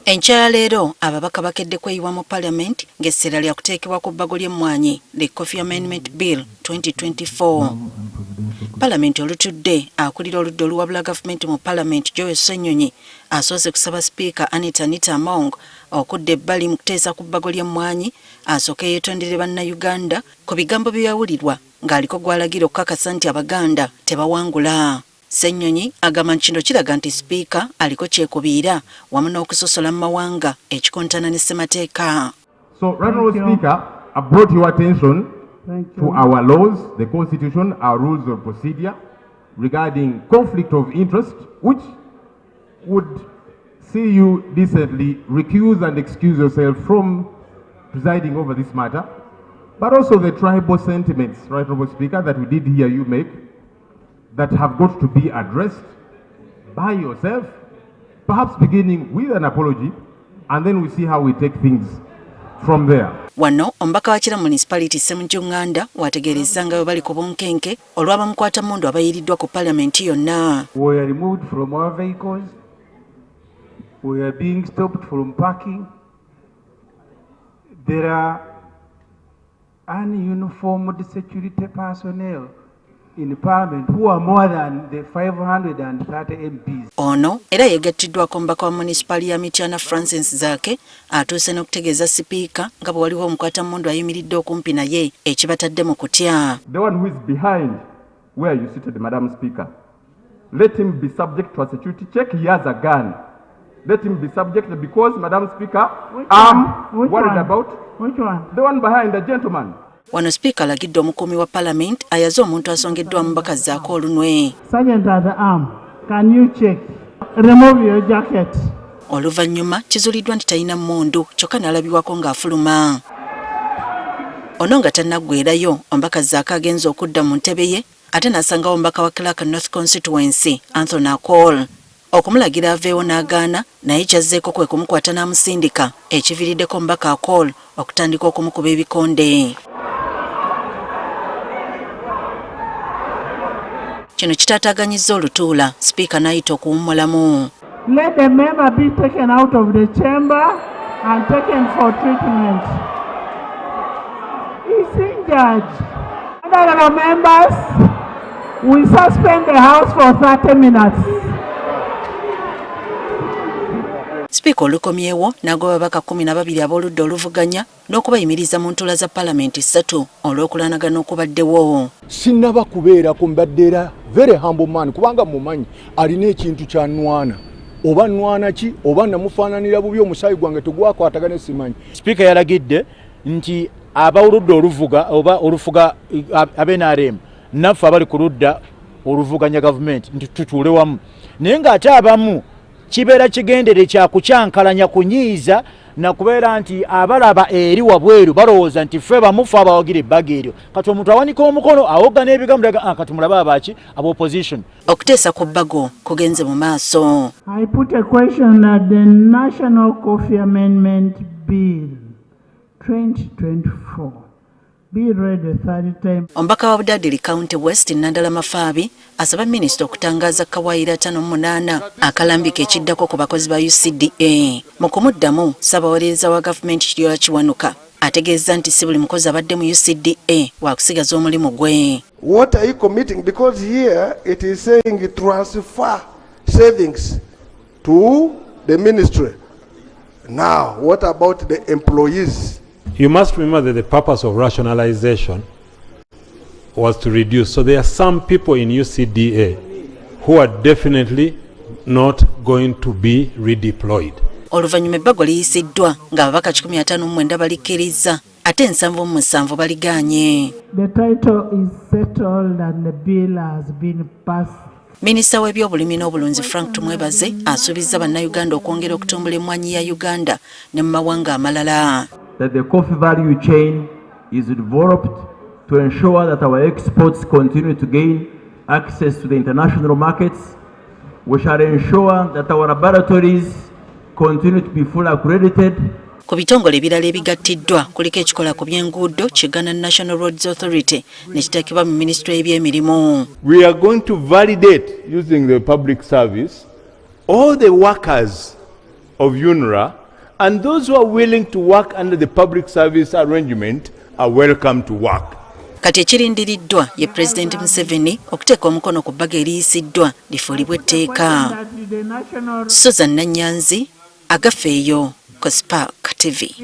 Enkyala leero ababaka bakedde kweyiwa mu Palamenti ng'essira lya kuteekebwa ku bbago ly'emmwanyi the Coffee Amandment Bill 2024. Palamenti olutudde akulira oludda oluwabula gavumenti mu Palamenti Joel Ssenyonyi asoose kusaba sipiika Anita Among okudda ebbali mu kuteesa ku bbago ly'emmwanyi asooke yeetondere bannayuganda ku bigambo bye yawulirwa ng'aliko gw'alagira okukakasa nti Abaganda tebawangula. Ssenyonyi agamba nti kino kiraga nti sipiika aliko kyekubiira wamu n'okusosola mu mawanga ekikontana ne ssemateeka. So, Honourable Speaker, I brought your attention to our laws, the Constitution, our rules of procedure regarding conflict of interest, which would see you decently recuse and excuse yourself from presiding over this matter, but also the tribal sentiments, Right Honourable Speaker, that we did hear you make, that have got to be addressed by yourself, perhaps beginning with an apology, and then we see how we take things from there. Wano ombaka wa Kira municipality Ssemujjunganda wategeereza nga bali ku bunkenke olw'abamukwata mundu abayiriddwa ku Palamenti yonna. We are removed from our vehicles. We are being stopped from parking. There are ununiformed security personnel in Parliament who are more than the 530 MPs. Ono era yegattiddwako mbaka wa municipali ya Mityana Francis Zaake atuuse n'okutegeeza sipiika nga bwe waliwo omukwata mundu ayimiridde okumpi naye ekibatadde mu kutya. The one who is behind where you seated, Madam Speaker, let him be subject to a security check. He has a gun. Let him be subject because, Madam Speaker, I'm worried about. Which one? The one behind, the gentleman. Wano sipiika alagidde omukuumi wa Palamenti ayaze omuntu asongeddwa mu mbaka zaako olunwe. Sergeant at the arm, can you check? Remove your jacket. Oluvannyuma kizuuliddwa nti talina mmundu kyokka n'alabibwako ng'afuluma. Ono nga tannaggweerayo ombaka zaako agenza okudda mu ntebe ye ate n'asangawo ombaka wa Clark North Constituency Anthony Akol. Okumulagira aveewo n'agaana naye kyazzeeko kwe kumukwata n'amusindika ekiviiriddeko ombaka Akol okutandika okumukuba ebikonde. Kino kitaataaganyizza olutuula sipiika n'ayita okuwummulamu. Let the member be taken out of the chamber and taken for treatment. He's injured. Honorable members, we suspend the house for 30 minutes. Sipiika olukomyewo n'agoba ababaka 12 ab'oludda oluvuganya n'okubayimiriza mu ntuula za Palamenti 3 olw'okulanagana okubaddewo. Sinnaba kubeera ku mbadde era very humble man kubanga mumanyi alina ekintu kya nwana oba nwana ki oba namufaananira bubi omusaayi gwange tegwakwatagane simanyi. Sipiika yalagidde nti ab'oludda oluvuga oba olufuga ab'NRM naffe abali ku ludda oluvuganya gavumenti nti tutuule wamu naye ng'ate abamu kibeera kigendere kya kukyankalanya kunyiiza na kubeera nti abalaba eri wabweru balowooza nti ffe bamufu abawagira ebbago eryo kati omuntu awanika omukono awoga n'ebigambo kati mulabe abaki ab'opposition. Okuteesa ku bbago kugenze mu maaso. I put a question at the National Coffee Amendment Bill 2024. Be read the third time. Ombaka wa Budadiri County West Nandala Mafaabi asaba minisita okutangaza kawaayira 58 akalambika ekiddako ku bakozi ba UCDA. Mu kumuddamu ssaabawolereza wa gavumenti Kiryola Kiwanuka ategeeza nti si buli mukozi abadde mu UCDA waakusigaza omulimu gwe. What are you committing? Because here it is saying transfer savings to the ministry. Now, what about the employees? You must remember that the purpose of rationalization was to reduce. So there are some people in UCDA who are definitely not going to be redeployed. Oluvannyuma ebbago liyisiddwa ng'ababaka 159 balikkiriza ate 77 baligaanye. The title is settled and the bill has been passed. Minisita w'ebyobulimi n'obulunzi Frank Tumwebaze asuubizza bannayuganda okwongera okutumbula emmwanyi ya Uganda ne mu mawanga amalala. That the coffee value chain is developed to ensure that our exports continue to gain access to the international markets. We shall ensure that our laboratories continue to be fully accredited. Ku bitongole ebirala ebigattiddwa kuliko ekikola ku by'enguudo Uganda National Roads Authority ne kiteekebwa mu minisitule y'ebyemirimu. We are going to validate using the public service all the workers of UNRWA, and those who are willing to work under the public service arrangement are welcome to work. Kati ekirindiriddwa ye President Museveni okuteeka omukono ku bbago eriyisiddwa lifuulibwe etteeka. Susan Nanyanzi, agafeeyo ku Spark TV.